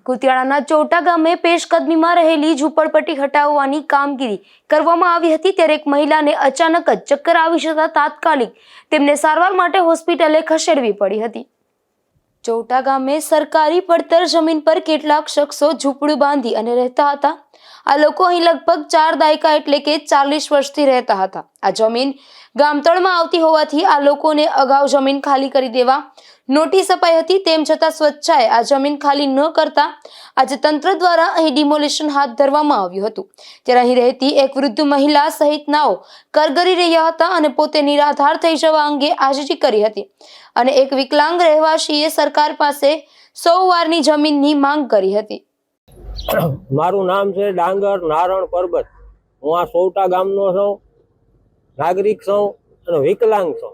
કુતિયાણાના ચોટા ગામે પેશકદમીમાં રહેલી ઝૂંપડપટ્ટી હટાવવાની કામગીરી કરવામાં આવી હતી ત્યારે એક મહિલાને અચાનક જ ચક્કર આવી જતા તાત્કાલિક તેમને સારવાર માટે હોસ્પિટલે ખસેડવી પડી હતી। ચોટા ગામે સરકારી પડતર જમીન પર કેટલાક શખ્સો ઝૂંપડું બાંધી અને રહેતા હતા। આ લોકો અહીં લગભગ 4 દાયકા એટલે કે 40 વર્ષથી રહેતા હતા। આ જમીન ગામતળમાં આવતી હોવાથી આ લોકોને અગાઉ જમીન ખાલી કરી દેવા નોટિસ અપાઈ હતી। તેમ છતાં સ્વચ્છાએ આ જમીન ખાલી ન કરતા આજે તંત્ર દ્વારા અહીં ડિમોલિશન હાથ ધરવામાં આવ્યું હતું। ત્યારે અહીં રહેતી એક વૃદ્ધ મહિલા સહિતનાઓ કરગરી રહ્યા હતા અને પોતે નિરાધાર થઈ જવા અંગે આજીજી કરી હતી અને એક વિકલાંગ રહેવાસીએ સરકાર પાસે 100 વારની જમીનની માંગ કરી હતી। મારું નામ છે ડાંગર નારણ પરબત। હું આ ચોટા ગામનો છું, નાગરિક છું અને વિકલાંગ છું।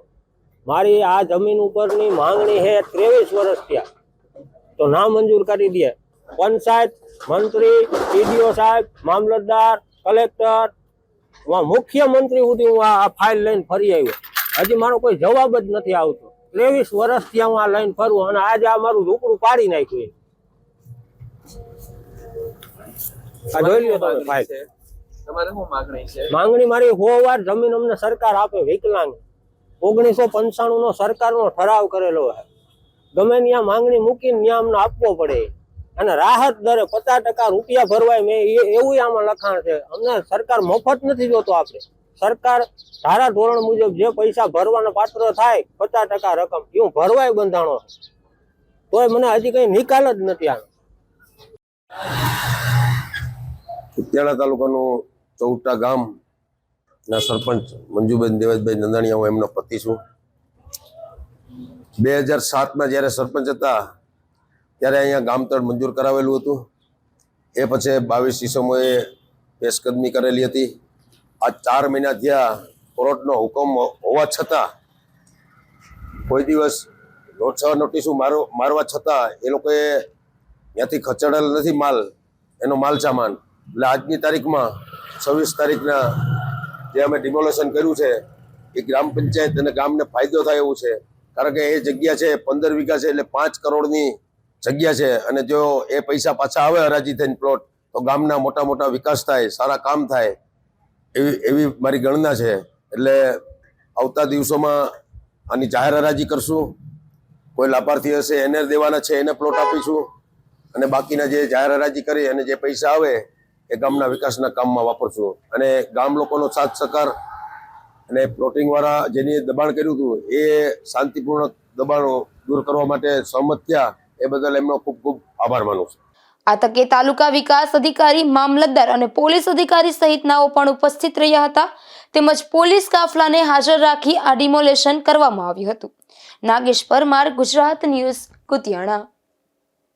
મારી આ જમીન ઉપરની માંગણી છે 23 વર્ષ થયા, તો ના મંજૂર કરી દે। પંચાયત, મંત્રી, ટીડીઓ સાહેબ, મામલતદાર, કલેક્ટર, મુખ્યમંત્રી સુધી હું આ ફાઇલ લઈને ફરી આવ્યો, હજી મારો કોઈ જવાબ જ નથી આવતો। 23 વર્ષથી હું આ લઈને ફરું અને આજે આ મારું ઝૂંપડું પાડી નાખ્યું। આ જોઈ લ્યો તમે ફાઇલ। તમારે શું માંગણી છે? માંગણી મારી 100 વાર જમીન અમને સરકાર આપે। વિકલાંગ 1995 નો સરકારનો ઠરાવ કરેલો છે, ગમે ત્યાં માંગણી મૂકીને ત્યાં અમને આપવો પડે અને રાહત દરે 50% રૂપિયા ભરવાય। મેં એવું આમાં લખાણ છે। અમને સરકાર મફત નથી જોતો આપણે, સરકાર ધારા ધોરણ મુજબ જે પૈસા ભરવાના પાત્ર થાય 50% રકમ એવું ભરવાય બંધાણો, તોય મને હજી કઈ નિકાલ જ નથી આનો। કુતિયાણા તાલુકાનું ચોટા ગામ ના સરપંચ મંજુબેન દેવતભાઈ નંદાણીયા, હું એમનો પતિ છું। 2007માં જ્યારે સરપંચ હતા ત્યારે અહીંયા ગામતળ મંજૂર કરાવેલું હતું। એ પછી 22 ઈસમોએ પેશકદમી કરેલી હતી। આ 4 મહિના થયા, કોર્ટનો હુકમ હોવા છતાં કોઈ દિવસ 6 નોટિસો મારવા છતાં એ લોકોએ ત્યાંથી ખસેડેલ નથી માલ, એનો માલ સામાન। એટલે આજની તારીખમાં 26 તારીખના જે અમે ડિમોલેશન કર્યું છે એ ગ્રામ પંચાયત અને ગામને ફાયદો થાય એવું છે, કારણ કે એ જગ્યા છે 15 વીઘા છે, એટલે 5 કરોડની જગ્યા છે અને જો એ પૈસા પાછા આવે હરાજી થઈને પ્લોટ તો ગામના મોટા મોટા વિકાસ થાય, સારા કામ થાય એવી મારી ગણના છે। એટલે આવતા દિવસોમાં આની જાહેર હરાજી કરશું। કોઈ લાભાર્થી હશે એને દેવાના છે એને પ્લોટ આપીશું અને બાકીના જે જાહેર હરાજી કરી અને જે પૈસા આવે એ ગામના વિકાસના કામમાં વાપરશું। અને ગામ લોકોનો સાથ સહકાર અને પ્લોટિંગ વાળા જેની દબાણ કર્યું હતું એ શાંતિપૂર્ણ દબાણો દૂર કરવા માટે સહમત થયા, એ બદલ એમનો ખૂબ ખૂબ આભાર માનું છું। આ તકે તાલુકા વિકાસ અધિકારી, મામલતદાર અને પોલીસ અધિકારી સહિતનાઓ પણ ઉપસ્થિત રહ્યા હતા, તેમજ પોલીસ કાફલાને હાજર રાખી આ ડિમોલેશન કરવામાં આવ્યું હતું। નાગેશ પરમાર, ગુજરાત ન્યૂઝ, કુતિયાણા।